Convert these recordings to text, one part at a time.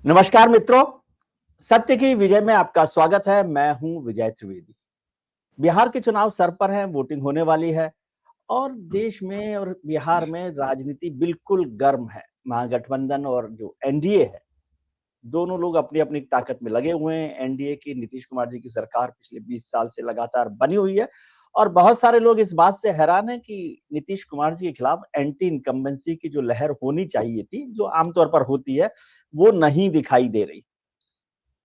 नमस्कार मित्रों, सत्य की विजय में आपका स्वागत है। मैं हूं विजय त्रिवेदी। बिहार के चुनाव सर पर हैं, वोटिंग होने वाली है और देश में और बिहार में राजनीति बिल्कुल गर्म है। महागठबंधन और जो एनडीए है, दोनों लोग अपनी-अपनी ताकत में लगे हुए हैं। एनडीए की नीतीश कुमार जी की सरकार पिछले 20 साल से लगातार बनी हुई है और बहुत सारे लोग इस बात से हैरान हैं कि नीतीश कुमार जी के खिलाफ एंटी इनकम्बेंसी की जो लहर होनी चाहिए थी, जो आमतौर पर होती है, वो नहीं दिखाई दे रही।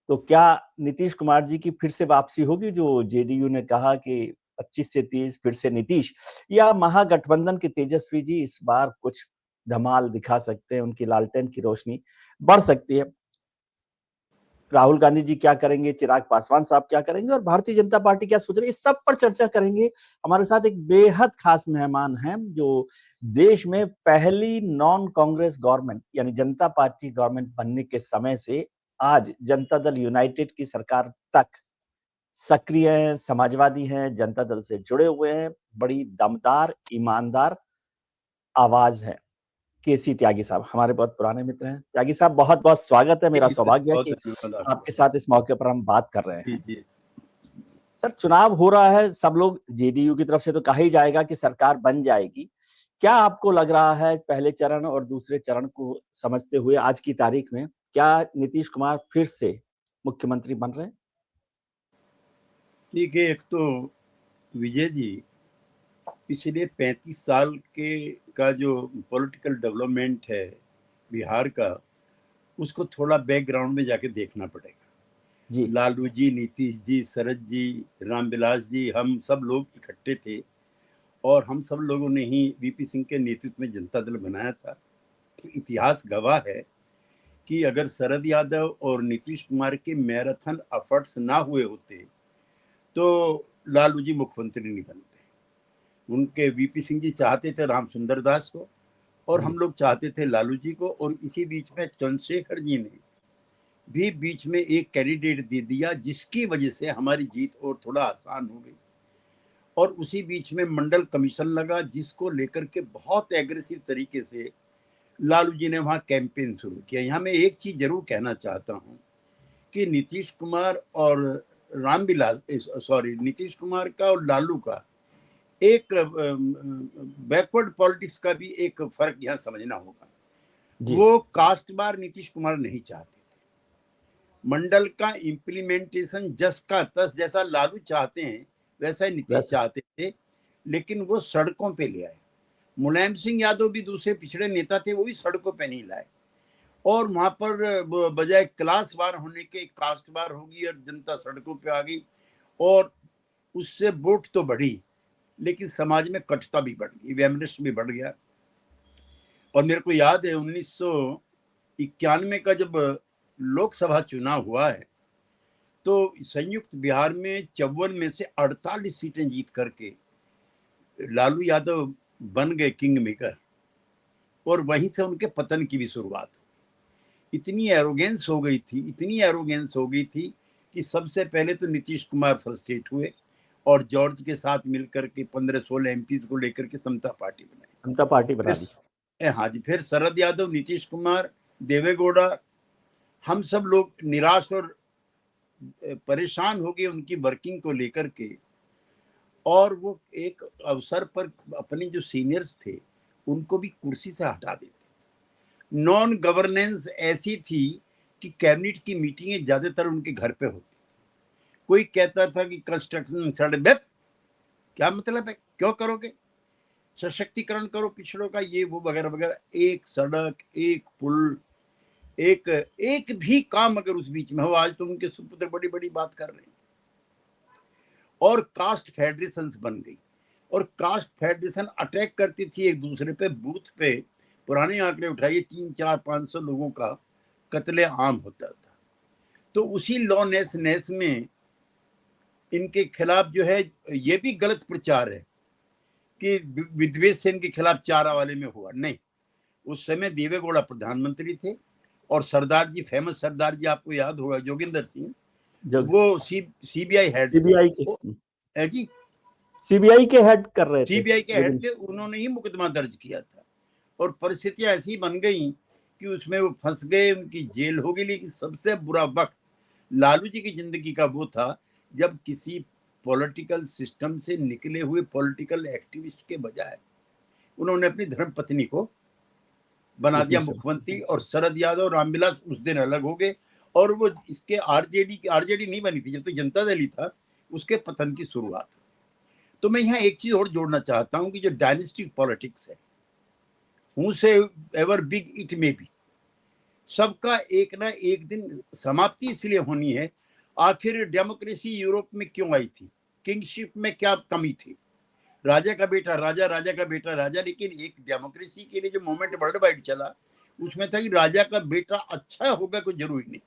तो क्या नीतीश कुमार जी की फिर से वापसी होगी? जो जेडीयू ने कहा कि 25 से 30 फिर से नीतीश, या महागठबंधन के तेजस्वी जी इस बार कुछ धमाल दिखा सकते हैं, उनकी लालटेन की रोशनी बढ़ सकती है। राहुल गांधी जी क्या करेंगे, चिराग पासवान साहब क्या करेंगे और भारतीय जनता पार्टी क्या सोच रही है, इस सब पर चर्चा करेंगे। हमारे साथ एक बेहद खास मेहमान हैं जो देश में पहली नॉन कांग्रेस गवर्नमेंट यानी जनता पार्टी गवर्नमेंट बनने के समय से आज जनता दल यूनाइटेड की सरकार तक सक्रिय हैं, समाजवादी हैं, जनता दल से जुड़े हुए हैं, बड़ी दमदार, ईमानदार आवाज है। केसी त्यागी साहब हमारे बहुत पुराने मित्र हैं। त्यागी साहब, बहुत-बहुत स्वागत है। मेरा सौभाग्य है बहुत कि धन्यवाद आपके आपका। साथ इस मौके पर हम बात कर रहे जी, हैं। जी। सर, चुनाव हो रहा है, सब लोग जेडीयू की तरफ से तो कहा ही जाएगा कि सरकार बन जाएगी। क्या आपको लग रहा है पहले चरण और दूसरे चरण को समझते हुए आज की तारीख में, क्या नीतीश कुमार फिर से मुख्यमंत्री बन रहे हैं? देखिए, एक तो विजय जी, पिछले 35 साल के का जो पॉलिटिकल डेवलपमेंट है बिहार का, उसको थोड़ा बैकग्राउंड में जाके देखना पड़ेगा। जी, लालू जी, नीतीश जी, शरद जी, रामविलास जी, हम सब लोग इकट्ठे थे और हम सब लोगों ने ही वीपी सिंह के नेतृत्व में जनता दल बनाया था। तो इतिहास गवाह है कि अगर शरद यादव और नीतीश कुमार के मैराथन एफर्ट्स ना हुए होते तो लालू जी मुख्यमंत्री नहीं बनते। उनके वीपी सिंह जी चाहते थे राम सुंदर दास को और जी, हम लोग चाहते थे लालू जी को, और इसी बीच में चंद्रशेखर जी ने भी बीच में एक कैंडिडेट दे दिया जिसकी वजह से हमारी जीत और थोड़ा आसान हो गई। और उसी बीच में मंडल कमीशन लगा जिसको लेकर के बहुत एग्रेसिव तरीके से लालू जी ने वहाँ कैंपेन शुरू किया। यहाँ मैं एक चीज जरूर कहना चाहता हूँ कि नीतीश कुमार और रामविलास सॉरी नीतीश कुमार का और लालू का एक बैकवर्ड पॉलिटिक्स का भी एक फर्क यहाँ समझना होगा। जी, वो कास्ट बार नीतीश कुमार नहीं चाहते थे। मंडल का इम्प्लीमेंटेशन जस का तस जैसा लालू चाहते हैं वैसा ही नीतीश वैसे चाहते थे, लेकिन वो सड़कों पे ले आए। मुलायम सिंह यादव भी दूसरे पिछड़े नेता थे, वो भी सड़कों पे नहीं लाए। और वहां पर बजाय क्लास वार होने के कास्ट वार होगी और जनता सड़कों पे आ गई। और उससे वोट तो बढ़ी, लेकिन समाज में कटुता भी बढ़ गई, वैमनस्य भी बढ़ गया। और मेरे को याद है 1991 का जब लोकसभा चुनाव हुआ है तो संयुक्त बिहार में 54 में से 48 सीटें जीत करके लालू यादव बन गए किंग मेकर, और वहीं से उनके पतन की भी शुरुआत हुई। इतनी एरोगेंस हो गई थी, इतनी एरोगेंस हो गई थी कि सबसे पहले तो नीतीश कुमार फ्रस्ट्रेट हुए और जॉर्ज के साथ मिलकर के 15-16 एमपी को लेकर के समता पार्टी बनाई। समता पार्टी बना दी। फिर हाँ जी, फिर शरद यादव, नीतीश कुमार, देवेगौड़ा, हम सब लोग निराश और परेशान हो गए उनकी वर्किंग को लेकर के। और वो एक अवसर पर अपने जो सीनियर्स थे उनको भी कुर्सी से हटा देते। नॉन गवर्नेंस ऐसी थी कि कैबिनेट की मीटिंगें ज्यादातर उनके घर पे होती। कोई कहता था कि कंस्ट्रक्शन सड़क, क्या मतलब है, क्यों करोगे, सशक्तिकरण करो पिछड़ों का, ये वो वगैरह वगैरह। एक सड़क, एक पुल, एक एक भी काम अगर उस बीच में हो, आज तो उनके सुपुत्र बड़ी बड़ी बात कर रहे हैं। और कास्ट फेडरेशन बन गई और कास्ट फेडरेशन अटैक करती थी एक दूसरे पे, बूथ पे पुराने आंकड़े उठाइए 300-400-500 लोगों का कत्ले आम होता था। तो उसी लॉलेसनेस में इनके खिलाफ जो है ये भी गलत प्रचार है कि विद्वेष से इनके खिलाफ चारा वाले में हुआ नहीं। उस समय देवेगौड़ा प्रधानमंत्री थे और सरदार जी, फेमस सरदार जी, आपको याद होगा, जोगिंदर सिंह, जो वो सीबीआई हेड थे। सीबीआई के जी, सीबीआई के हेड कर रहे थे। सीबीआई के हेड जोगिंदर थे, उन्होंने ही मुकदमा दर्ज किया था। और परिस्थितियां ऐसी बन गई कि उसमें वो फंस गए, उनकी जेल हो गई। लेकिन सबसे बुरा वक्त लालू जी की जिंदगी का वो था जब किसी पॉलिटिकल सिस्टम से निकले हुए पॉलिटिकल एक्टिविस्ट के बजाय उन्होंने अपनी धर्मपत्नी को बना दिया मुख्यमंत्री, और शरद यादव रामविलास उस दिन अलग हो गए। और वो इसके आरजेडी नहीं बनी थी जब तो जनता दल ही था, उसके पतन की शुरुआत। तो मैं यहाँ एक चीज और जोड़ना चाहता हूँ कि जो डायनेस्टिक पॉलिटिक्स है, whosoever big it may be, सबका एक ना एक दिन समाप्ति इसलिए होनी है। आखिर डेमोक्रेसी यूरोप में क्यों आई थी? किंगशिप में क्या कमी थी? राजा का बेटा राजा, राजा का बेटा राजा। लेकिन एक डेमोक्रेसी के लिए जो मूवमेंट वर्ल्ड वाइड चला उसमें था कि राजा का बेटा अच्छा होगा कोई जरूरी नहीं।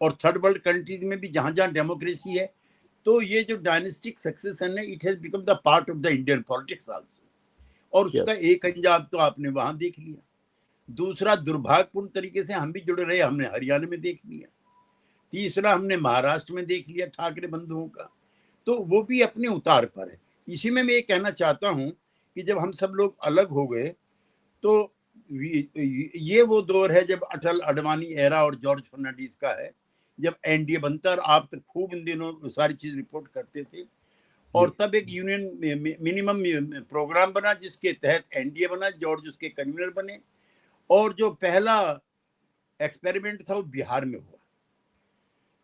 और थर्ड वर्ल्ड कंट्रीज में भी जहां जहां डेमोक्रेसी है, तो ये जो डायनेस्टिक सक्सेशन है, it has become the part of the Indian politics also. और उसका एक अंजाम तो आपने वहां देख लिया। दूसरा, दुर्भाग्यपूर्ण तरीके से हम भी जुड़े रहे, हमने हरियाणा में देख लिया। तीसरा, हमने महाराष्ट्र में देख लिया ठाकरे बंधुओं का। तो वो भी अपने उतार पर है। इसी में मैं ये कहना चाहता हूं कि जब हम सब लोग अलग हो गए तो ये वो दौर है जब अटल अडवाणी एरा और जॉर्ज फर्नांडिस का है, जब एनडीए बनता है। और आप तो खूब इन दिनों सारी चीज रिपोर्ट करते थे। और तब एक यूनियन मिनिमम प्रोग्राम बना जिसके तहत एनडीए बना, जॉर्ज उसके कन्वीनर बने। और जो पहला एक्सपेरिमेंट था वो बिहार में हुआ।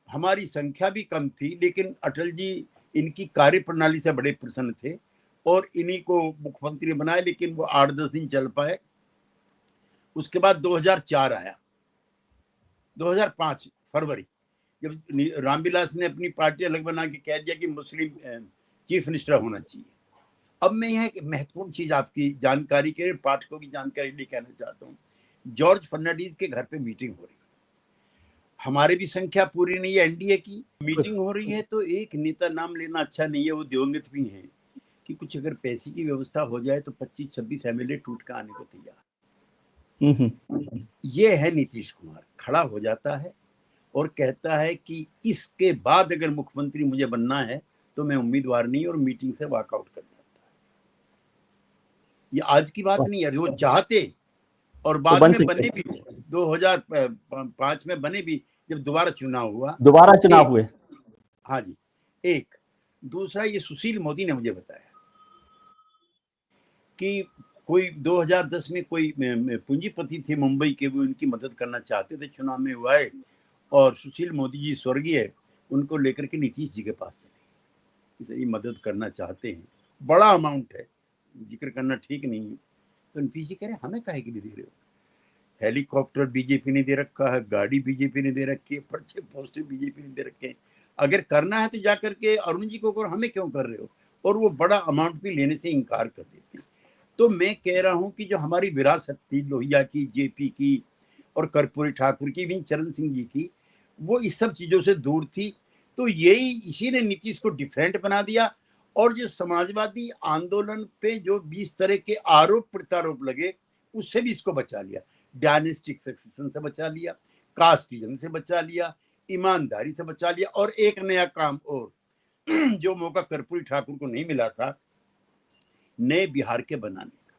हमारी संख्या भी कम थी, लेकिन अटल जी इनकी कार्य प्रणाली से बड़े प्रसन्न थे और इन्हीं को मुख्यमंत्री बनाए। लेकिन वो 8-10 दिन चल पाए। उसके बाद 2004 आया, 2005 फरवरी, जब रामविलास ने अपनी पार्टी अलग बना के कह दिया कि मुस्लिम चीफ मिनिस्टर होना चाहिए। अब मैं यहाँ एक महत्वपूर्ण चीज आपकी जानकारी के, पाठकों की जानकारी लिए कहना चाहता हूँ। जॉर्ज फर्नांडिस के घर पे मीटिंग हो रही है, हमारे भी संख्या पूरी नहीं है, एनडीए की मीटिंग हो रही है। तो एक नेता नाम लेना अच्छा नहीं है, वो दिवंगत भी हैं, कि कुछ अगर पैसे की व्यवस्था हो जाए तो 25-26 एमएलए टूट कर आने को तैयार। ये है नीतीश कुमार, खड़ा हो जाता है और कहता है कि इसके बाद अगर मुख्यमंत्री मुझे बनना है तो मैं उम्मीदवार नहीं, और मीटिंग से वॉकआउट कर जाता है। ये आज की बात नहीं है, वो चाहते और बाद में बने भी, 2005 में बने भी, जब दोबारा चुनाव हुए। हाँ जी। एक दूसरा, ये सुशील मोदी ने मुझे बताया कि कोई 2010 में कोई पूंजीपति थे मुंबई के, वो उनकी मदद करना चाहते थे, चुनाव में हुआ है। और सुशील मोदी जी स्वर्गीय, उनको लेकर के नीतीश जी के पास चले, ये मदद करना चाहते हैं, बड़ा अमाउंट है, जिक्र करना ठीक नहीं है। तो नीतीश जी कह रहे हमें काहे के लिए दे रहे हो? हेलीकॉप्टर बीजेपी ने दे रखा है, गाड़ी बीजेपी ने दे रखी है, पर्चे पोस्टर बीजेपी ने दे रखे हैं। अगर करना है तो जाकर के अरुण जी को करो, हमें क्यों कर रहे हो? और वो बड़ा अमाउंट भी लेने से इनकार कर देते हैं। तो मैं कह रहा हूं कि जो हमारी विरासत थी लोहिया की, जेपी की और कर्पूरी ठाकुर की, भी चरण सिंह जी की, वो इस सब चीजों से दूर थी। तो यही इसी ने नीतीश को डिफरेंट बना दिया। और जो समाजवादी आंदोलन पे जो 20 तरह के आरोप प्रत्यारोप लगे, उससे भी इसको बचा लिया। डायनेस्टिक सक्सेशन से बचा लिया, कास्टिज्म से बचा लिया, ईमानदारी से बचा लिया। और एक नया काम और जो मौका कर्पूरी ठाकुर को नहीं मिला था, नए बिहार के बनाने का।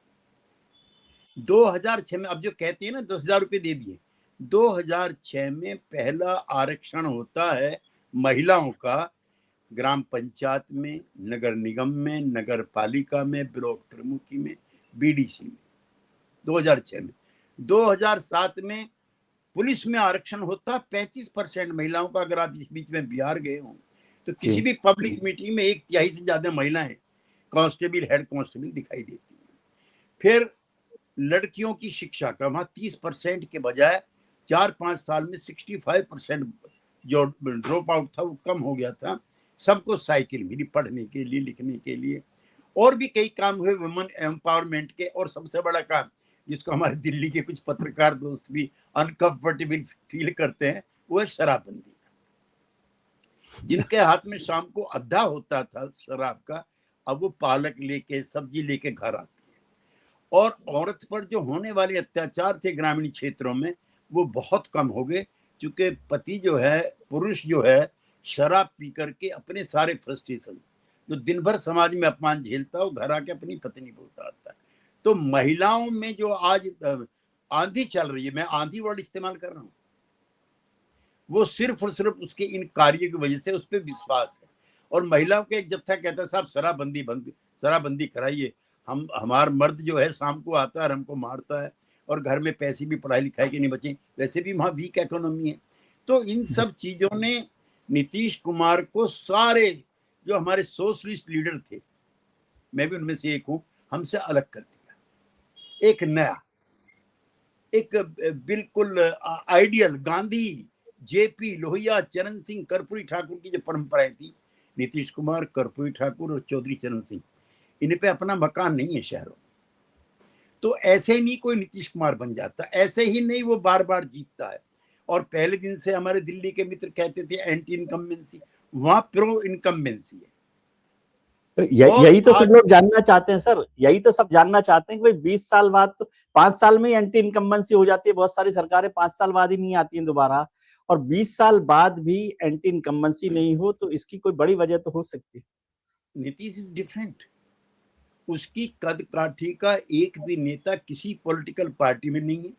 2006 में, अब जो कहते हैं ना 10,000 रुपये दे दिए, 2006 में पहला आरक्षण होता है महिलाओं का, ग्राम पंचायत में, नगर निगम में, नगर पालिका में, ब्लॉक प्रमुखी में, बीडीसी में, 2006 में। 2007 में पुलिस में आरक्षण होता 35% महिलाओं का। अगर आप इस बीच में बिहार गए हो तो किसी भी पब्लिक मीटिंग में 1/3 से ज्यादा महिलाएं कांस्टेबल, हेड कांस्टेबल दिखाई देती है। फिर लड़कियों की शिक्षा का वहां 30% के बजाय 4-5 साल में 65% जो ड्रॉप आउट था वो कम हो गया था। सबको साइकिल मिली पढ़ने के लिए, लिखने के लिए। और भी कई काम हुए वुमेन एम्पावरमेंट के। और सबसे बड़ा काम, जिसको हमारे दिल्ली के कुछ पत्रकार दोस्त भी अनकंफर्टेबल फील करते हैं, वो है शराबबंदी। जिनके हाथ में शाम को अद्धा होता था शराब का, अब वो पालक लेके, सब्जी लेके घर आती है। और औरत पर जो होने वाले अत्याचार थे ग्रामीण क्षेत्रों में, वो बहुत कम हो गए, क्योंकि पति जो है, पुरुष जो है, शराब पी करके अपने सारे फ्रस्ट्रेशन, जो दिन भर समाज में अपमान झेलता है, वो घर आके अपनी पत्नी को उतारता है। तो महिलाओं में जो आज आंधी चल रही है, मैं आंधी वर्ड इस्तेमाल कर रहा हूं, वो सिर्फ और सिर्फ उसके इन कार्यों की वजह से उस पर विश्वास है। और महिलाओं के एक जत्था कहता है साहब शराबबंदी कराइए, हमारा मर्द जो है शाम को आता है और हमको मारता है, और घर में पैसे भी पढ़ाई लिखाई के नहीं बचे, वैसे भी वहां वीक इकोनॉमी है। तो इन सब चीजों ने नीतीश कुमार को सारे जो हमारे सोशलिस्ट लीडर थे, मैं भी उनमें से एक हूं, हमसे अलग कर दिया। एक नया, एक बिल्कुल आइडियल गांधी, जेपी, लोहिया, चरण सिंह, कर्पूरी ठाकुर की जो परंपराएं थी, नीतीश कुमार, कर्पूरी ठाकुर और चौधरी चरण सिंह, इन पे अपना मकान नहीं है शहरों में। तो ऐसे ही नहीं कोई नीतीश कुमार बन जाता, ऐसे ही नहीं वो बार बार जीतता है। और पहले दिन से हमारे दिल्ली के मित्र कहते थे एंटी इनकम्बेंसी, वहां प्रो इनकम्बेंसी है। तो यही तो सब लोग जानना चाहते हैं सर, यही तो सब जानना चाहते हैं कि भाई 20 साल बाद तो 5 साल में ही एंटी इनकम्बेंसी हो जाती है, बहुत सारी सरकारें 5 साल बाद ही नहीं आती हैं दोबारा, और 20 साल बाद भी एंटी इनकम्बेंसी नहीं हो, तो इसकी कोई बड़ी वजह तो हो सकती है। नीतीश इज डिफरेंट, उसकी कद काठी का एक भी नेता किसी पॉलिटिकल पार्टी में नहीं है।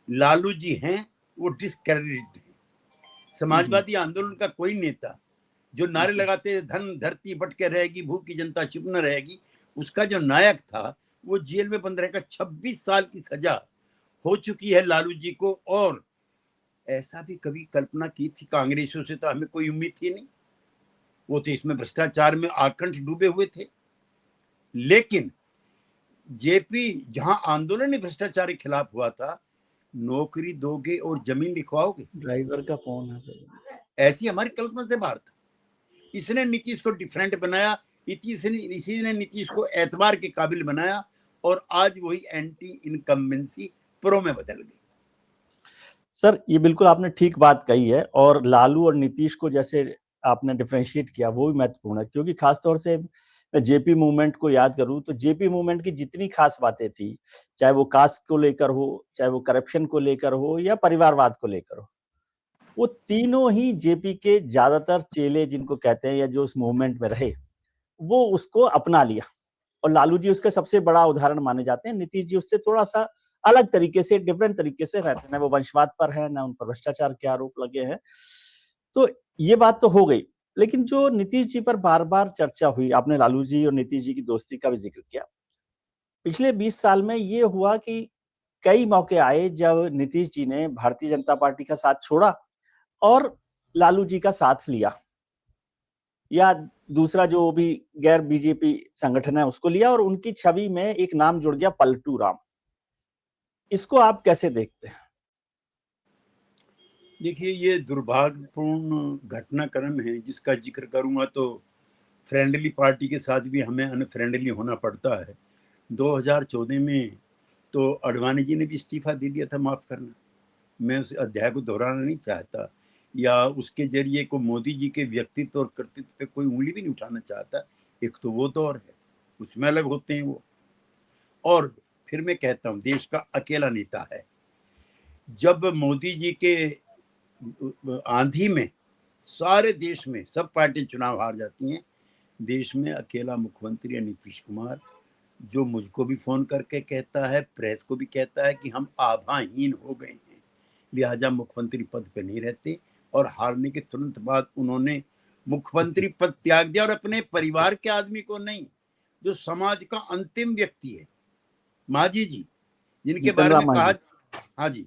लालू जी हैं, वो डिस्क्रेडिटेड है। समाजवादी आंदोलन का कोई नेता जो नारे लगाते धन धरती बट के रहेगी, भूखी जनता चुप न रहेगी, उसका जो नायक था वो जेल में बंद रहेगा। 26 साल की सजा हो चुकी है लालू जी को, और ऐसा भी कभी कल्पना की थी? कांग्रेसियों से तो हमें कोई उम्मीद थी नहीं, वो तो इसमें भ्रष्टाचार में आकंठ डूबे हुए थे। लेकिन जेपी, जहां आंदोलन भ्रष्टाचार के खिलाफ हुआ था, नौकरी दोगे और जमीन लिखवाओगे, ड्राइवर का फोन है, ऐसी हमारी कल्पना से बाहर था। इसने नीतीश को डिफरेंट बनाया, इसी ने नीतीश को एतबार के काबिल बनाया, और आज वही एंटी इनकम्बेंसी प्रो में बदल गई। सर ये बिल्कुल आपने ठीक बात कही है, और लालू और नीतीश को जैसे आपने डिफरेंशिएट किया वो भी महत्वपूर्ण है, क्योंकि खासतौर से जेपी मूवमेंट को याद करूं तो जेपी मूवमेंट की जितनी खास बातें थी, चाहे वो कास्ट को लेकर हो, चाहे वो करप्शन को लेकर हो, या परिवारवाद को लेकर हो, वो तीनों ही जेपी के ज्यादातर चेले जिनको कहते हैं या जो उस मूवमेंट में रहे, वो उसको अपना लिया। और लालू जी उसका सबसे बड़ा उदाहरण माने जाते हैं। नीतीश जी उससे थोड़ा सा अलग तरीके से, डिफरेंट तरीके से रहते हैं, ना वो वंशवाद पर है, ना उन पर भ्रष्टाचार के आरोप लगे हैं। तो ये बात तो हो गई, लेकिन जो नीतीश जी पर बार बार चर्चा हुई, आपने लालू जी और नीतीश जी की दोस्ती का भी जिक्र किया। पिछले 20 साल में ये हुआ कि कई मौके आए जब नीतीश जी ने भारतीय जनता पार्टी का साथ छोड़ा और लालू जी का साथ लिया, या दूसरा जो भी गैर बीजेपी संगठन है उसको लिया, और उनकी छवि में एक नाम जुड़ गया, पलटू राम। इसको आप कैसे देखते हैं? देखिए, ये दुर्भाग्यपूर्ण घटनाक्रम है जिसका जिक्र करूंगा तो फ्रेंडली पार्टी के साथ भी हमें अनफ्रेंडली होना पड़ता है। 2014 में तो अडवाणी जी ने भी इस्तीफा दे दिया था, माफ करना, मैं उस अध्याय को दोहराना नहीं चाहता, या उसके जरिए को मोदी जी के व्यक्तित्व और कर्तृत्व पे कोई उंगली भी नहीं उठाना चाहता। एक तो वो दौर है, उसमें अलग होते हैं वो। और फिर मैं कहता हूँ देश का अकेला नेता है। जब मोदी जी के आंधी में सारे देश में सब पार्टी चुनाव हार जाती हैं, देश में अकेला मुख्यमंत्री है नीतीश कुमार, जो मुझको भी फोन करके कहता है, प्रेस को भी कहता है कि हम आभाहीन हो गए हैं, लिहाजा मुख्यमंत्री पद पे नहीं रहते। और हारने के तुरंत बाद उन्होंने मुख्यमंत्री पद त्याग दिया, और अपने परिवार के आदमी को नहीं, जो समाज का अंतिम व्यक्ति है, मांझी जी, जिनके बारे में कहा, हाँ जी,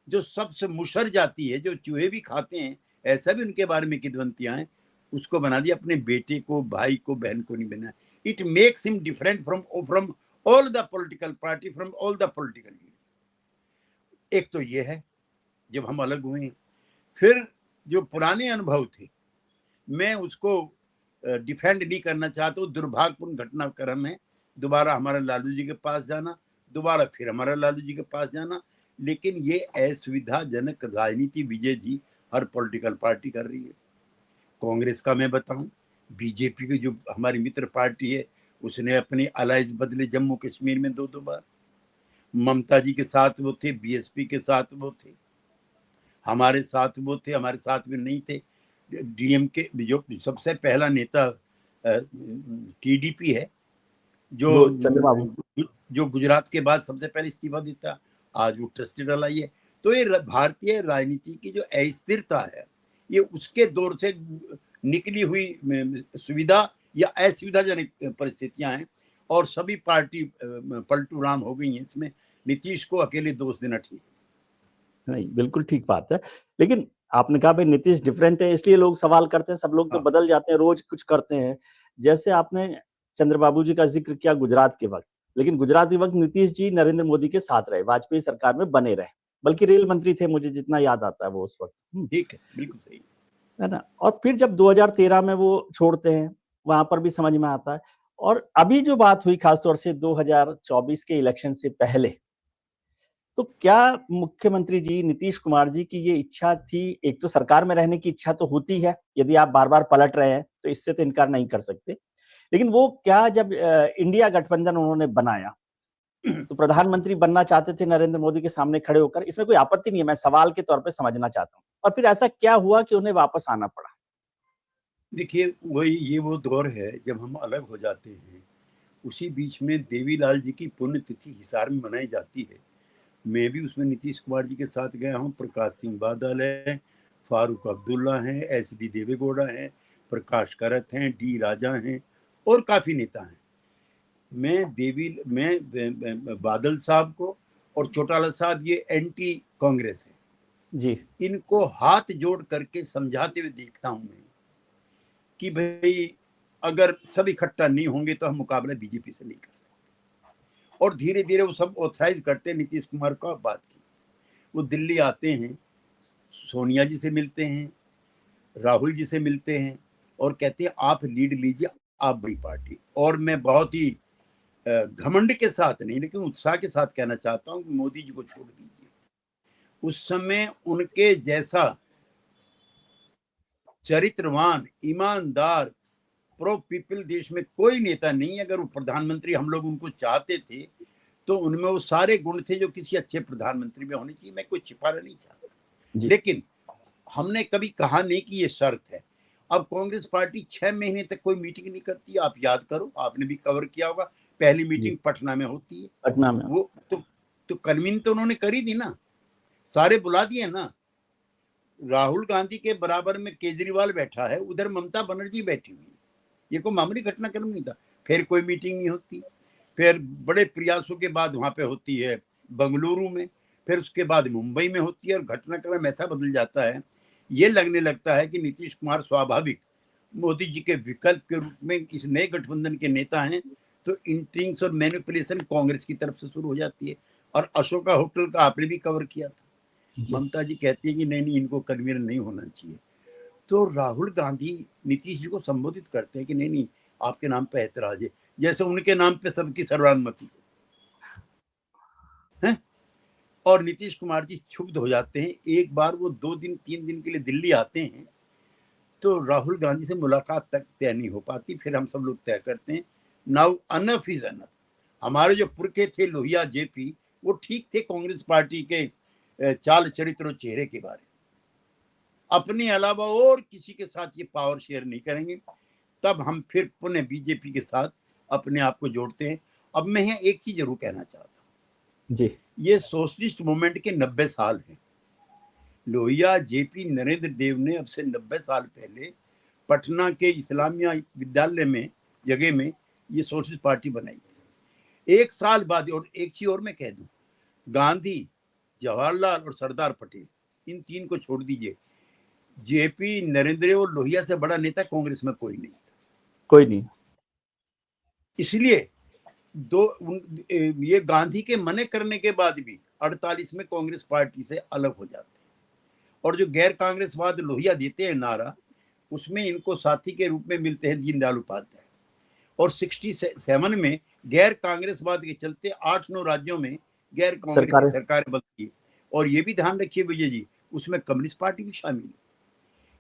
जो सबसे मुशर जाती है, जो चूहे भी खाते हैं, ऐसा भी उनके बारे में किदवंतियां हैं, उसको बना दिया। अपने बेटे को, भाई को, बहन को नहीं बनाया। It makes him different from all the political party, from all the political leader. एक तो ये है जब हम अलग हुए। फिर जो पुराने अनुभव थे, मैं उसको डिफेंड नहीं करना चाहता हूँ, दुर्भाग्यपूर्ण घटनाक्रम है। दोबारा हमारा लालू जी के पास जाना, दोबारा फिर हमारा लालू जी के पास जाना, लेकिन ये असुविधाजनक राजनीति विजय जी हर पॉलिटिकल पार्टी कर रही है। कांग्रेस का मैं बताऊं, बीजेपी की जो हमारी मित्र पार्टी है, उसने अपनी अलायंस बदले जम्मू कश्मीर में 2-2 बार। ममता जी के साथ वो थे, बीएसपी के साथ वो थे, हमारे साथ वो थे, हमारे साथ में नहीं थे। डीएमके जो सबसे पहला नेता टीडीपी है, जो गुजरात के बाद सबसे पहले इस्तीफा देता, आज वो ट्रस्टी डलाई है। तो ये भारतीय राजनीति की जो अस्थिरता है, ये उसके दौर से निकली हुई सुविधा या असुविधाजनक परिस्थितियां हैं, और सभी पार्टी पलटू राम हो गई हैं इसमें। नीतीश को अकेले दोष देना ठीक नहीं, बिल्कुल ठीक बात है। लेकिन आपने कहा भाई नीतीश डिफरेंट है, इसलिए लोग सवाल करते हैं। सब लोग तो हाँ। बदल जाते हैं, रोज कुछ करते हैं। जैसे आपने चंद्रबाबू जी का जिक्र किया गुजरात के वक्त, लेकिन गुजरात के वक्त नीतीश जी नरेंद्र मोदी के साथ रहे, वाजपेयी सरकार में बने रहे, बल्कि रेल मंत्री थे, मुझे जितना याद आता है वो उस वक्त। ठीक है, बिल्कुल सही है ना। और फिर जब 2013 में वो छोड़ते हैं, वहां पर भी समझ में आता है। और अभी जो बात हुई खासतौर से 2024 के इलेक्शन से पहले, तो क्या मुख्यमंत्री जी नीतीश कुमार जी की ये इच्छा थी? एक तो सरकार में रहने की इच्छा तो होती है, यदि आप बार बार पलट रहे हैं तो इससे तो इनकार नहीं कर सकते। लेकिन वो क्या जब इंडिया गठबंधन उन्होंने बनाया तो प्रधानमंत्री बनना चाहते थे नरेंद्र मोदी के सामने खड़े होकर? इसमें कोई आपत्ति नहीं है, मैं सवाल के तौर पे समझना चाहता हूँ। और फिर ऐसा क्या हुआ कि उन्हें वापस आना पड़ा? देखिए, वही ये वो दौर है जब हम अलग हो जाते हैं। उसी बीच में देवीलाल जी की पुण्यतिथि हिसार में मनाई जाती है। मैं भी उसमें नीतीश कुमार जी के साथ गया हूँ। प्रकाश सिंह बादल है, फारूक अब्दुल्ला हैं, एस.डी. देवेगौड़ा हैं, प्रकाश करत हैं, डी राजा हैं, और काफ़ी नेता हैं। मैं बादल साहब को और चौटाला साहब, ये एंटी कांग्रेस है, जी। इनको हाथ जोड़ करके समझाते हुए देखता हूँ मैं कि भाई अगर सब इकट्ठा नहीं होंगे तो हम मुकाबला बीजेपी से नहीं कर सकते। और धीरे धीरे वो सब ऑथराइज करते हैं नीतीश कुमार को। बात की, वो दिल्ली आते हैं, सोनिया जी से मिलते हैं, राहुल जी से मिलते हैं, और कहते हैं आप लीड लीजिए, आप बड़ी पार्टी। और मैं बहुत ही घमंड के साथ नहीं लेकिन उत्साह के साथ कहना चाहता हूँ कि मोदी जी को छोड़ दीजिए। उस समय उनके जैसा चरित्रवान, ईमानदार, प्रो पीपल देश में कोई नेता नहीं है। अगर वो प्रधानमंत्री हम लोग उनको चाहते थे तो उनमें वो सारे गुण थे जो किसी अच्छे प्रधानमंत्री में होने चाहिए। मैं कोई छिपाना नहीं चाहता, लेकिन हमने कभी कहा नहीं कि ये शर्त है। अब कांग्रेस पार्टी 6 महीने तक कोई मीटिंग नहीं करती। आप याद करो, आपने भी कवर किया होगा, पहली मीटिंग पटना में होती है। पटना में वो तो कन्वीन तो उन्होंने करी थी ना, सारे बुला दिए ना। राहुल गांधी के बराबर में केजरीवाल बैठा है, उधर ममता बनर्जी बैठी हुई है। ये कोई मामूली घटनाक्रम नहीं था। फिर कोई मीटिंग नहीं होती। फिर बड़े प्रयासों के बाद वहां पे होती है बंगलुरु में, फिर उसके बाद मुंबई में होती है, और घटनाक्रम ऐसा बदल जाता है, ये लगने लगता है कि नीतीश कुमार स्वाभाविक मोदी जी के विकल्प के रूप में इस नए गठबंधन के नेता हैं। तो इंट्रिंग्स और मैनिपुलेशन कांग्रेस की तरफ से शुरू हो जाती है। और अशोका होटल का आपने भी कवर किया था। ममता जी कहती है कि नहीं नहीं, इनको कन्वीनर नहीं होना चाहिए। तो राहुल गांधी नीतीश जी को संबोधित करते हैं कि नहीं नहीं, आपके नाम पे ऐतराज है, जैसे उनके नाम पे सबकी सर्वानुमति है। और नीतीश कुमार जी क्षुब्ध हो जाते हैं। एक बार वो 2 दिन 3 दिन के लिए दिल्ली आते हैं, तो राहुल गांधी से मुलाकात तक तय नहीं हो पाती। फिर हम सब लोग तय करते हैं, नाउ अनफ इज अनफ। हमारे जो पुरखे थे लोहिया जेपी, वो ठीक थे कांग्रेस पार्टी के चाल चरित्र और चेहरे के बारे में। अपने अलावा और किसी के साथ ये पावर शेयर नहीं करेंगे। तब हम फिर पुनः बीजेपी के साथ अपने आप को जोड़ते हैं। अब मैं यहाँ एक चीज जरूर कहना चाहता हूँ जी। ये सोशलिस्ट मूवमेंट के 90 साल हैं। लोहिया जेपी नरेंद्र देव ने अब से 90 साल पहले पटना के इस्लामिया विद्यालय में जगह में ये सोशलिस्ट पार्टी बनाई थी। 1 साल बाद, और एक चीज और मैं कह दूं, गांधी, जवाहरलाल और सरदार पटेल, इन तीन को छोड़ दीजिए, जेपी, नरेंद्र और लोहिया से बड़ा नेता कांग्रेस में कोई नहीं था। कोई नहीं। इसलिए ये गांधी के मने करने के बाद भी 48 में कांग्रेस पार्टी से अलग हो जाते हैं। और जो गैर कांग्रेसवाद लोहिया देते हैं नारा, उसमें इनको साथी के रूप में मिलते हैं दीनदयाल उपाध्याय। और 67 में गैर कांग्रेसवाद के चलते 8-9 राज्यों में गैर कांग्रेसी सरकारें बदली। और ये भी ध्यान रखिए विजय जी, उसमें कम्युनिस्ट पार्टी भी शामिल है।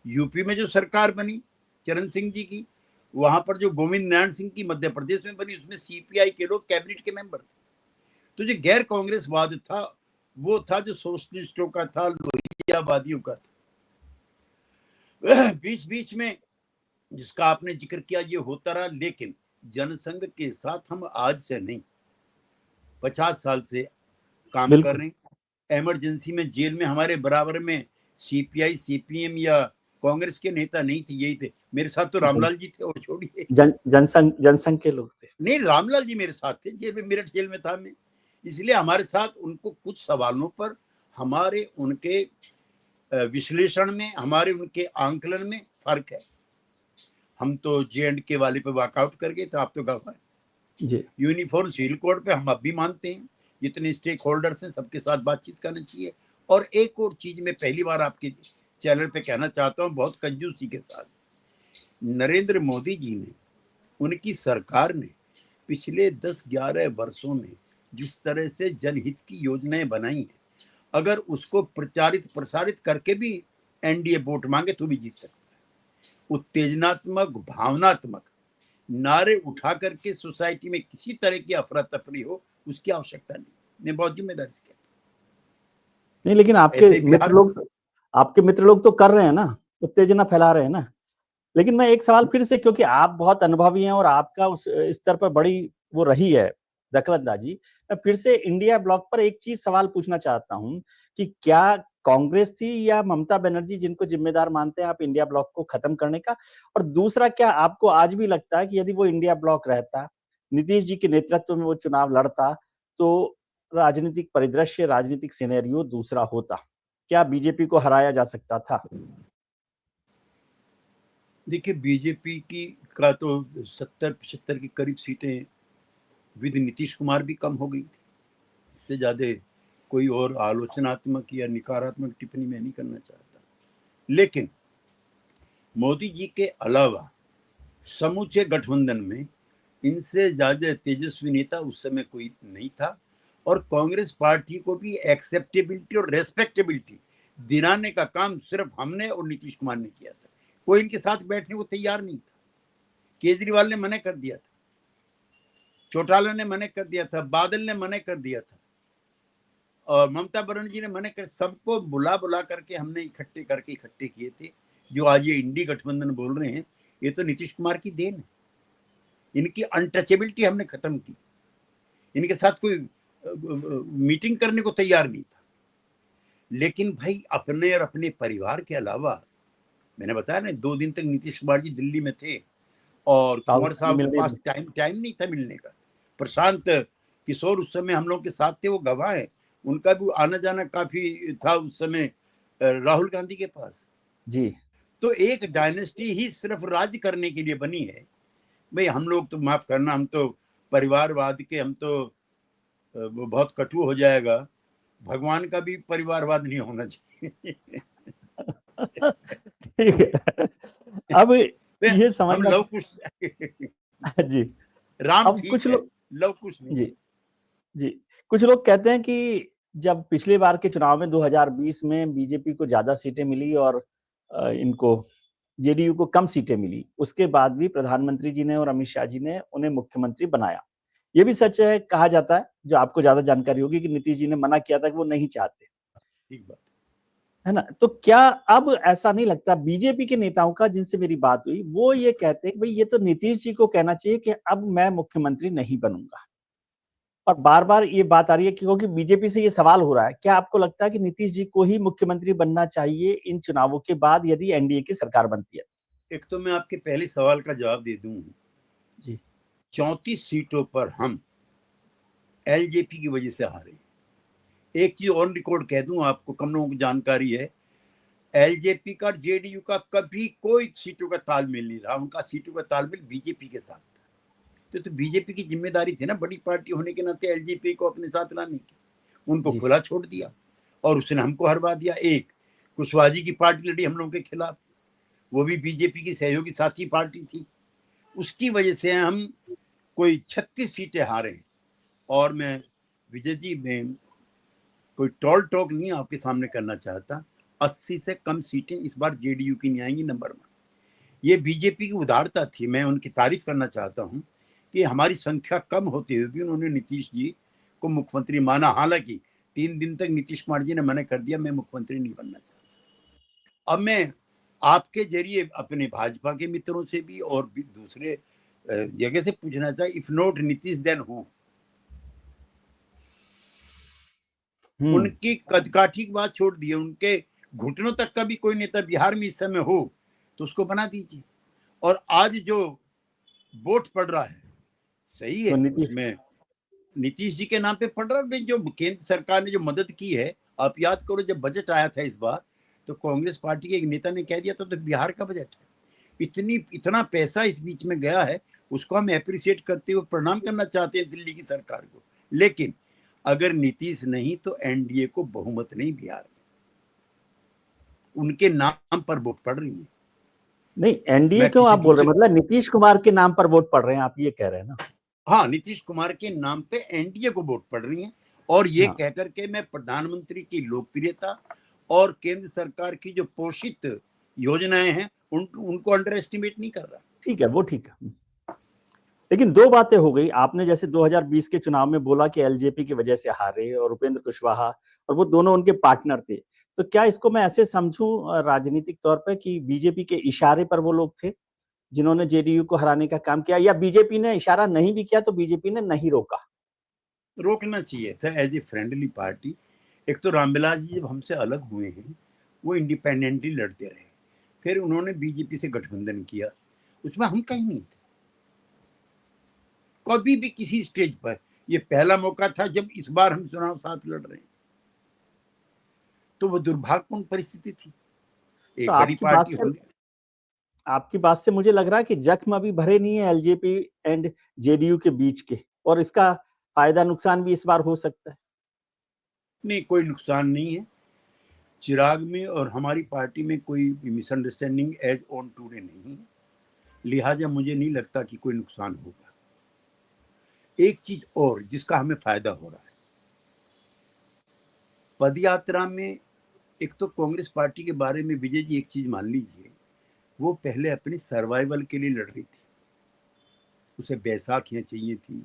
यूपी में जो सरकार बनी चरण सिंह जी की, वहां पर जो गोविंद नारायण सिंह की मध्य प्रदेश में बनी, उसमें सीपीआई के लोग कैबिनेट के मेंबर थे। तो जो गैर कांग्रेसवाद था वो था जो सोशलिस्टों का था, लोहियावादियों का था। बीच बीच में जिसका आपने जिक्र किया ये होता रहा, लेकिन जनसंघ के साथ हम आज से नहीं 50 साल से काम कर रहे हैं। इमरजेंसी में जेल में हमारे बराबर में सीपीआई सीपीएम या कांग्रेस के नेता नहीं थे, यही थे। मेरे साथ तो रामलाल जी थे, और छोड़िए जनसंघ के लोग थे। नहीं, रामलाल जी मेरे साथ थे जेल में, मेरठ जेल में था मैं। इसलिए हमारे साथ उनको कुछ सवालों पर हमारे उनके विश्लेषण में, हमारे उनके आंकलन में फर्क है। हम तो J&K वाले पे वॉकआउट कर गए, तो आप तो गवाह जी। यूनिफॉर्म सिविल कोड पे हम अब भी मानते हैं, जितने स्टेक होल्डर्स हैं सबके साथ बातचीत करना चाहिए। और एक और चीज मैं पहली बार आपके चैनल पे कहना चाहता हूँ, बहुत कंजूसी के साथ, नरेंद्र मोदी जी ने, उनकी सरकार ने पिछले 10-11 वर्षों में जिस तरह से जनहित की योजनाएं बनाई हैं, अगर उसको प्रचारित प्रसारित करके भी एनडीए वोट मांगे तो भी जीत सकता है। उत्तेजनात्मक, भावनात्मक नारे उठा करके सोसाइटी में किसी तरह की अफरा तफरी हो, उसकी आवश्यकता नहीं। मैं बहुत जिम्मेदारी से कहता नहीं, लेकिन आपके मित्र लोग तो कर रहे हैं ना, उत्तेजना फैला रहे हैं ना। लेकिन मैं एक सवाल फिर से, क्योंकि आप बहुत अनुभवी हैं और आपका उस स्तर पर बड़ी वो रही है दखलंदाजी, मैं फिर से इंडिया ब्लॉक पर एक चीज सवाल पूछना चाहता हूं कि क्या कांग्रेस थी या ममता बनर्जी जिनको जिम्मेदार मानते हैं आप इंडिया ब्लॉक को खत्म करने का? और दूसरा, क्या आपको आज भी लगता है कि यदि वो इंडिया ब्लॉक रहता, नीतीश जी के नेतृत्व में वो चुनाव लड़ता, तो राजनीतिक परिदृश्य, राजनीतिक सिनेरियो दूसरा होता? क्या बीजेपी को हराया जा सकता था? देखिए, बीजेपी की का तो 70-75 के करीब सीटें विद नीतीश कुमार भी कम हो गई थी। इससे ज्यादा कोई और आलोचनात्मक या नकारात्मक टिप्पणी मैं नहीं करना चाहता। लेकिन मोदी जी के अलावा समूचे गठबंधन में इनसे ज्यादा तेजस्वी नेता उस समय कोई नहीं था, और कांग्रेस पार्टी को भी एक्सेप्टेबिलिटी और रेस्पेक्टेबिलिटी दिलाने का काम सिर्फ हमने और नीतीश कुमार ने किया था। कोई इनके साथ बैठने को तैयार नहीं था। केजरीवाल ने मना कर दिया था, चौटाला ने मना कर दिया था, बादल ने मना कर दिया था, और ममता बनर्जी ने मना कर, सबको बुला बुला करके हमने इकट्ठे किए थे। जो आज ये इंडी गठबंधन बोल रहे हैं, ये तो नीतीश कुमार की देन है। इनकी अनटचेबिलिटी हमने खत्म की। इनके साथ कोई मीटिंग करने को तैयार नहीं था। लेकिन भाई, अपने और अपने परिवार के अलावा, मैंने बताया ना, 2 दिन तक नीतीश कुमार जी दिल्ली में थे, और कुंवर साहब के पास टाइम नहीं था मिलने का। प्रशांत किशोर उस समय हम लोग के साथ थे, वो गवाह है, उनका भी आना जाना काफी था उस समय राहुल गांधी के पास जी। तो एक डायनेस्टी ही सिर्फ राज्य करने के लिए बनी है। भाई, हम लोग तो, माफ करना, हम तो परिवारवाद के, हम तो बहुत कटु हो जाएगा, भगवान का भी परिवारवाद नहीं होना चाहिए। ठीक है। अब ये हम समझना लव कुश जी। राम अब ठीक कुछ है, लोग लव कुश नहीं। जी, जी। कुछ लोग कहते हैं कि जब पिछली बार के चुनाव में 2020 में बीजेपी को ज्यादा सीटें मिली और इनको जेडीयू को कम सीटें मिली, उसके बाद भी प्रधानमंत्री जी ने और अमित शाह जी ने उन्हें मुख्यमंत्री बनाया। ये भी सच है, कहा जाता है, जो आपको ज्यादा जानकारी होगी, कि नीतीश जी ने मना किया था कि वो नहीं चाहते, ठीक बात है ना? तो क्या अब ऐसा नहीं लगता बीजेपी के नेताओं का, जिनसे मेरी बात हुई, वो ये कहते हैं कि भाई ये तो नीतीश जी को कहना चाहिए कि अब मैं मुख्यमंत्री नहीं बनूंगा, और बार बार ये बात आ रही है क्योंकि बीजेपी से ये सवाल हो रहा है, क्या आपको लगता है कि नीतीश जी को ही मुख्यमंत्री बनना चाहिए इन चुनावों के बाद, यदि एनडीए की सरकार बनती है? एक तो मैं आपके पहले सवाल का जवाब दे दूं जी। 34 सीटों पर हम एलजेपी की वजह से हारे। एक चीज ऑन रिकॉर्ड कह दूं आपको, कम लोगों को जानकारी है, एलजेपी का जेडीयू का कभी कोई सीटों का तालमेल नहीं रहा। उनका सीटों का तालमेल बीजेपी के साथ था। तो बीजेपी की जिम्मेदारी थी ना, बड़ी पार्टी होने के नाते एलजेपी को अपने साथ लाने की। उनको जी। खुला छोड़ दिया और उसने हमको हरवा दिया। एक कुशवाहा जी की पार्टी लड़ी हम लोगों के खिलाफ, वो भी बीजेपी की सहयोगी साथी पार्टी थी। उसकी वजह से हम कोई 36 सीटें हारे हैं। और मैं विजय जी, मैं कोई टॉल टॉक नहीं आपके सामने करना चाहता, 80 से कम सीटें इस बार जेडीयू की नहीं आएंगी। नंबर 1, ये बीजेपी की उदारता थी, मैं उनकी तारीफ करना चाहता हूं कि हमारी संख्या कम होते हुए भी उन्होंने नीतीश जी को मुख्यमंत्री माना। हालांकि 3 दिन तक नीतीश कुमार जी ने मना कर दिया, मैं मुख्यमंत्री नहीं बनना चाहता। अब मैं आपके जरिए अपने भाजपा के मित्रों से भी और भी दूसरे जगह से पूछना चाहे, इफ नॉट नीतीश देन हूं? उनकी कदकाठी की बात छोड़ दिए, उनके घुटनों तक का भी कोई नेता बिहार में इस समय हो तो उसको बना दीजिए। और आज जो वोट पड़ रहा है सही है, उसमें नीतीश जी के नाम पे पड़ रहा है। जो केंद्र सरकार ने जो मदद की है, आप याद करो जब बजट आया था इस बार, तो कांग्रेस पार्टी के एक नेता ने कह दिया था तो बिहार का बजट है, इतना पैसा इस बीच में गया है, उसको हम एप्रिशिएट करते हुए प्रणाम करना चाहते हैं दिल्ली की सरकार को। लेकिन अगर नीतीश नहीं तो एनडीए को बहुमत नहीं बिहार में, उनके नाम पर वोट पड़ रही है। नहीं, एनडीए क्यों आप बोल रहे हैं? मतलब नीतीश कुमार के नाम पर वोट पड़ रहे हैं, आप ये कह रहे हैं ना? हाँ, नीतीश कुमार के नाम पे एनडीए को वोट पड़ रही है। और ये कहकर के मैं प्रधानमंत्री की लोकप्रियता और केंद्र सरकार की जो पोषित योजनाएं हैं उनको अंडर एस्टिमेट नहीं कर रहा। ठीक है, वो ठीक है। लेकिन दो बातें हो गई। आपने जैसे 2020 के चुनाव में बोला कि एलजेपी की वजह से हारे और उपेंद्र कुशवाहा, और वो दोनों उनके पार्टनर थे। तो क्या इसको मैं ऐसे समझूं राजनीतिक तौर पे कि बीजेपी के इशारे पर वो लोग थे जिन्होंने जेडीयू को हराने का काम किया, या बीजेपी ने इशारा नहीं भी किया तो बीजेपी ने नहीं रोका? रोकना चाहिए था एज ए फ्रेंडली पार्टी। एक तो रामविलास जी जब हमसे अलग हुए हैं वो इंडिपेंडेंटली लड़ते रहे, फिर उन्होंने बीजेपी से गठबंधन किया, उसमें हम कहीं नहीं थे कभी भी किसी स्टेज पर। ये पहला मौका था जब इस बार हम चुनाव साथ लड़ रहे हैं, तो वो दुर्भाग्यपूर्ण परिस्थिति थी। एक तो बड़ी पार्टी होने, आपकी बात से मुझे लग रहा है कि जख्म अभी भरे नहीं है एलजेपी एंड जेडीयू के बीच के, और इसका फायदा नुकसान भी इस बार हो सकता है। नहीं, कोई नुकसान नहीं है। चिराग में और हमारी पार्टी में कोई मिसअंडरस्टैंडिंग एज ऑन टूडे नहीं है, लिहाजा मुझे नहीं लगता कि कोई नुकसान होगा। एक चीज और जिसका हमें फायदा हो रहा है, पद यात्रा में एक तो कांग्रेस पार्टी के बारे में विजय जी एक चीज मान लीजिए, वो पहले अपनी सर्वाइवल के लिए लड़ रही थी। उसे बैसाखियां चाहिए थी,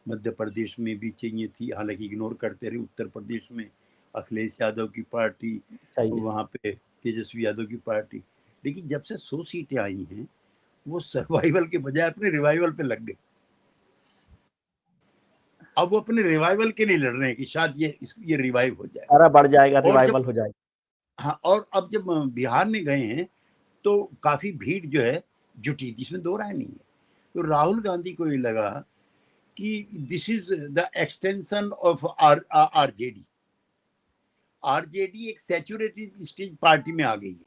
मध्य प्रदेश में भी चाहिए थी, हालांकि इग्नोर करते रहे। उत्तर प्रदेश में अखिलेश यादव की पार्टी, वहां पे तेजस्वी यादव की पार्टी। लेकिन जब से 100 सीटें आई हैं वो सर्वाइवल के बजाय अपने रिवाइवल पे लग गए। अब वो अपने रिवाइवल के लिए लड़ रहे हैं कि शायद ये रिवाइव हो जाए, सारा बढ़ जाएगा, रिवाइवल हो जाएगा। हाँ, और अब जब बिहार में गए हैं तो काफी भीड़ जो है जुटी थी, इसमें दो राय नहीं है। तो राहुल गांधी को ये लगा कि this is the extension of RJD. RJD एक सैचुरेटेड स्टेज पार्टी में आ गई है,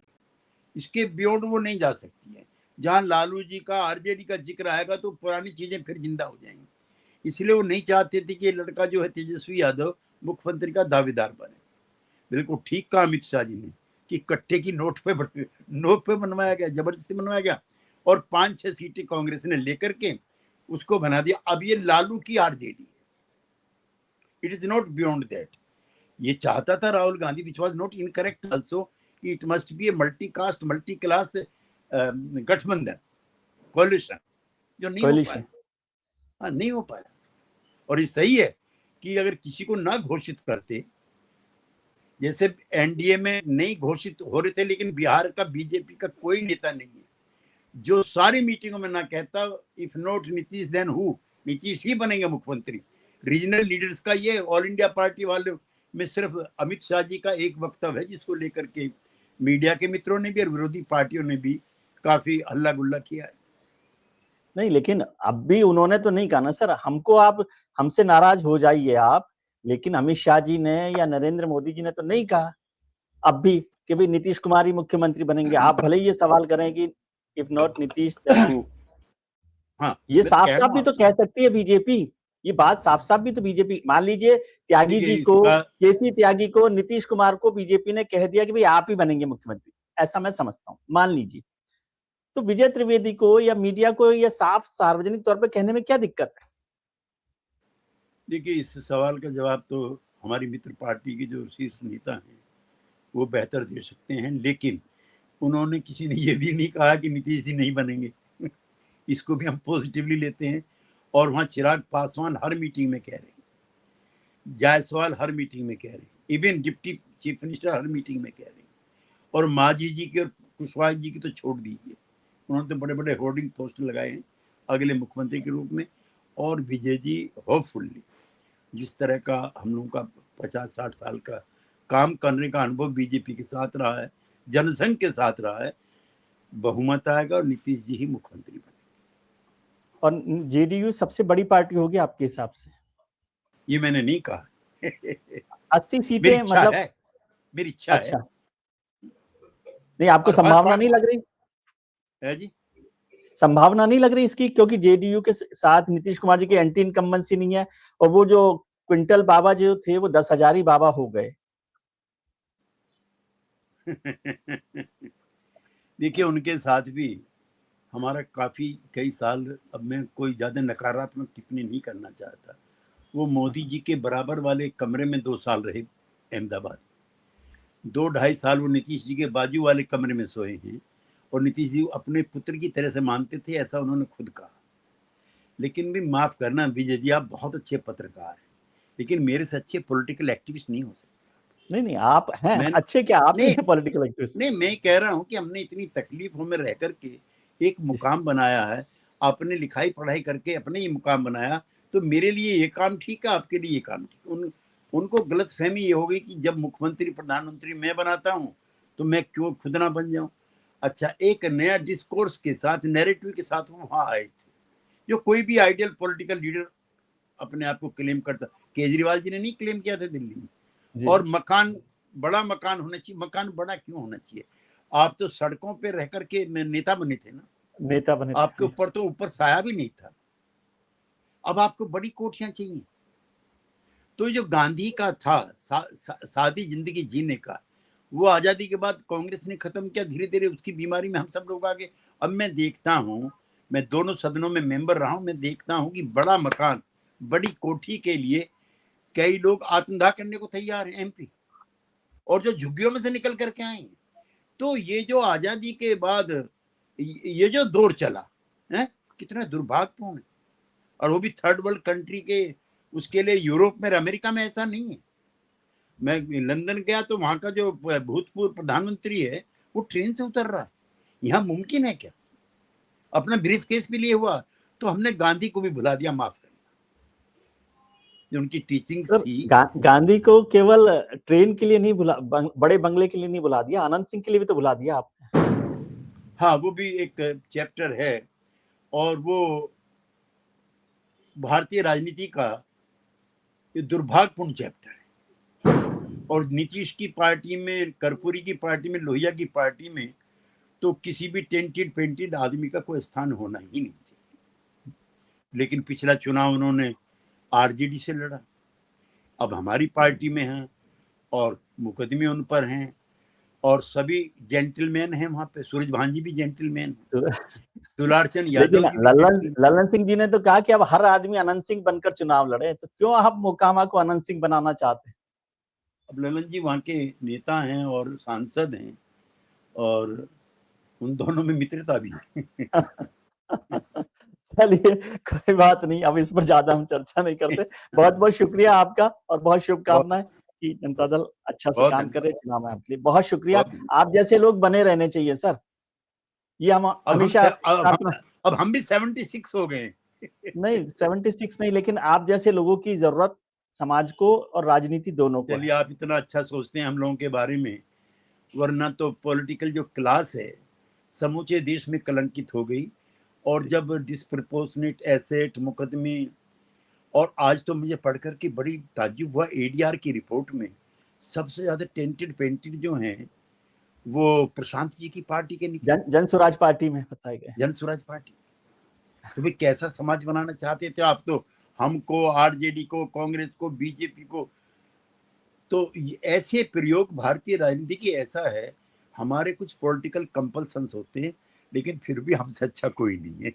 इसके बियॉन्ड वो नहीं जा सकती है। जहां लालू जी का आरजेडी का जिक्र आएगा तो पुरानी चीजें फिर जिंदा हो जाएंगी। इसलिए वो नहीं चाहते थे कि ये लड़का जो है तेजस्वी यादव मुख्यमंत्री का दावेदार बने। बिल्कुल ठीक कहा अमित शाह जी ने कि कट्टे की नोट पे बनवाया गया, जबरदस्ती बनवाया गया, और 5-6 सीटें कांग्रेस ने लेकर के उसको बना दिया। अब ये लालू की RJD, it is not beyond that. ये चाहता था Rahul Gandhi, which was not incorrect also, कि it must be a multi caste multi class गठबंधन कोलिशन, जो नहीं हो पाया। हाँ, नहीं हो पाया। और ये सही है कि अगर किसी को ना घोषित करते, जैसे एनडीए में नहीं घोषित हो रहे थे, लेकिन बिहार का बीजेपी का कोई नेता नहीं है जो सारी मीटिंगों में ना कहता if not Nitish then who, Nitish ही बनेंगे मुख्यमंत्री। रीजनल लीडर्स का ये ऑल इंडिया पार्टी वाले में सिर्फ अमित शाह जी का एक वक्तव्य है जिसको लेकर के मीडिया के मित्रों ने भी और विरोधी पार्टियों ने भी काफी हल्ला गुल्ला किया है। नहीं, लेकिन अब भी उन्होंने तो नहीं कहा ना सर, हमको आप हमसे नाराज हो जाइए आप, लेकिन अमित शाह जी ने या नरेंद्र मोदी जी ने तो नहीं कहा अब भी कि भाई नीतीश कुमार ही मुख्यमंत्री बनेंगे। आप भले ही ये सवाल करें कि if not Nitish then who. हाँ, ये साफ साफ भी तो कह सकती है बीजेपी, ये बात साफ साफ भी तो बीजेपी, मान लीजिए त्यागी जी को, केसी त्यागी को, नीतीश कुमार को बीजेपी ने कह दिया कि भाई आप ही बनेंगे मुख्यमंत्री, ऐसा मैं समझता हूँ, मान लीजिए, तो विजय त्रिवेदी को या मीडिया को ये साफ सार्वजनिक तौर पे कहने में क्या दिक्कत है? देखिए, इस सवाल का जवाब तो हमारी मित्र पार्टी के जो शीर्ष नेता हैं वो बेहतर दे सकते हैं, लेकिन उन्होंने किसी ने ये भी नहीं कहा कि नीतीश जी नहीं बनेंगे। इसको भी हम पॉजिटिवली लेते हैं। और वहां चिराग पासवान हर मीटिंग में कह रहे हैं, जायसवाल हर मीटिंग में कह रहे हैं, इवन डिप्टी चीफ मिनिस्टर हर मीटिंग में कह रहे हैं, और मांझी जी की और कुशवाहा जी की तो छोड़ दीजिए, उन्होंने तो बड़े बड़े होर्डिंग पोस्टर लगाए हैं अगले मुख्यमंत्री के रूप में। और विजय जी होपफुल्ली जिस तरह का हम लोगों का 50-60 साल का काम करने का अनुभव बीजेपी के साथ रहा है, जनसंघ के साथ रहा है। बहुमत आएगा और नीतीश जी ही मुख्यमंत्री बने। और जेडीयू सबसे बड़ी पार्टी होगी आपके हिसाब से? ये मैंने नहीं कहा। 80 मेरी सीटें इच्छा मतलब? है, मेरी इच्छा है। अच्छा, नहीं आपको और हर संभावना बार नहीं लग रही? है जी, संभावना नहीं लग रही इसकी, क्योंकि जेडीयू के साथ नीतीश कुमार जी की एंटी इनकम्बेंसी नहीं है, और वो जो क्विंटल बाबा जो थे वो 10,000 ही बाबा हो गए। देखिए उनके साथ भी हमारा काफी कई साल, अब मैं कोई ज्यादा नकारात्मक टिप्पणी नहीं करना चाहता। वो मोदी जी के बराबर वाले कमरे में 2 साल रहे अहमदाबाद, 2-2.5 साल वो नीतीश जी के बाजू वाले कमरे में सोए हैं, और नीतीश जी अपने पुत्र की तरह से मानते थे, ऐसा उन्होंने खुद कहा। लेकिन भी माफ करना विजय जी, आप बहुत अच्छे पत्रकार हैं, लेकिन मेरे से अच्छे पॉलिटिकल एक्टिविस्ट नहीं हो सकते। नहीं आप हैं मैं अच्छे, क्या आप नहीं नहीं है पॉलिटिकल एक्टिविस्ट? नहीं, मैं कह रहा हूं कि हमने इतनी तकलीफों में रह करके एक मुकाम बनाया है, आपने लिखाई पढ़ाई करके अपने ही मुकाम बनाया, तो मेरे लिए ये काम ठीक है, आपके लिए ये काम ठीक। उनको गलत फहमी ये हो गई कि जब मुख्यमंत्री प्रधानमंत्री मैं बनाता हूं तो मैं क्यों खुद ना बन जाऊं। अच्छा, एक नया डिस्कोर्स के साथ, नैरेटिव के साथ वो वहां आए थे, जो कोई भी आइडियल पॉलिटिकल लीडर अपने आप को क्लेम करता। केजरीवाल जी ने नहीं क्लेम किया था दिल्ली में, जी। और मकान, बड़ा मकान होना चाहिए। मकान बड़ा क्यों होना चाहिए? आप तो सड़कों पे रह करके नेता बने थे ना, नेता बने आपके थे। ऊपर तो ऊपर साया भी नहीं था। अब आपको बड़ी कोठियां चाहिए। तो जो गांधी का था सादी जिंदगी जीने का, वो आजादी के बाद कांग्रेस ने खत्म किया। धीरे धीरे उसकी बीमारी में हम सब लोग आगे। अब मैं देखता हूं, मैं दोनों सदनों में मेंबर रहा हूं, मैं देखता हूं कि बड़ा मकान, बड़ी कोठी के लिए कई लोग आत्मदाह करने को तैयार हैं एमपी, और जो झुग्गियों में से निकल करके आए हैं। तो ये जो आजादी के बाद ये जो दौर चला है, कितना दुर्भाग्यपूर्ण है। और वो भी थर्ड वर्ल्ड कंट्री के, उसके लिए यूरोप में, अमेरिका में ऐसा नहीं है। मैं लंदन गया तो वहां का जो भूतपूर्व प्रधानमंत्री है वो ट्रेन से उतर रहा है। यहाँ मुमकिन है क्या? अपना ब्रीफ केस भी लिए हुआ। तो हमने गांधी को भी भुला दिया, माफ करना, जो उनकी टीचिंग्स सर थी। गांधी को केवल ट्रेन के लिए नहीं बड़े बंगले के लिए नहीं बुला दिया, आनंद सिंह के लिए भी तो बुला दिया आपने। हाँ, वो भी एक चैप्टर है, और वो भारतीय राजनीति का ये दुर्भाग्यपूर्ण चैप्टर है। और नीतीश की पार्टी में, कर्पूरी की पार्टी में, लोहिया की पार्टी में तो किसी भी टेंटेड पेंटेड आदमी का कोई स्थान होना ही नहीं चाहिए। लेकिन पिछला चुनाव उन्होंने आरजेडी से लड़ा, अब हमारी पार्टी में हैं, और मुकदमे उन पर हैं, और सभी जेंटलमैन हैं वहां पे। सूरज भांजी भी जेंटलमैन है, दुलारचंद लेकिन यादव जी भी जेंटलमैन। ललन सिंह जी ने तो कहा कि अब हर आदमी अनंत सिंह बनकर चुनाव लड़े, तो क्यों आप मोकामा को अनंत सिंह बनाना चाहते हैं? अब ललन जी वहां के नेता हैं और सांसद हैं, और उन दोनों में मित्रता भी है। चलिए कोई बात नहीं, अब इस पर ज्यादा हम चर्चा नहीं करते। बहुत बहुत शुक्रिया आपका, और बहुत बहुत शुभकामनाएं कि जनता दल अच्छा से बहुत काम करे धन्यवाद। चुनाव में आपके लिए। बहुत शुक्रिया, बहुत आप जैसे लोग बने रहने चाहिए सर, ये हम अब हम हमेशा अब हम भी 76 हो गए। नहीं 76 नहीं, लेकिन आप जैसे लोगों की जरूरत समाज को और राजनीति दोनों को चलिए, है। आप इतना अच्छा सोचते हैं हम लोगों के बारे में, वरना तो पॉलिटिकल जो क्लास है समूचे देश में कलंकित हो गई। और जब डिस्प्रपोर्शनेट एसेट मुकदमे, और आज तो मुझे पढ़कर के बड़ी ताज्जुब हुआ, एडीआर की रिपोर्ट में सबसे ज्यादा टेंटेड पेंटेड जो हैं वो प्रशांत जी की पार्टी के निकले, जन स्वराज पार्टी में बताए गए। जन स्वराज पार्टी। तो भाई कैसा समाज बनाना चाहते थे आप? तो हमको, आरजेडी को, कांग्रेस को, बीजेपी को, तो ऐसे प्रयोग भारतीय राजनीति की ऐसा है। हमारे कुछ पॉलिटिकल कंपल्सन्स होते हैं, लेकिन फिर भी हमसे अच्छा कोई नहीं है।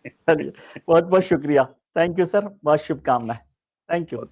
चलिए बहुत बहुत शुक्रिया, थैंक यू सर, बहुत शुभकामनाएं, थैंक यू।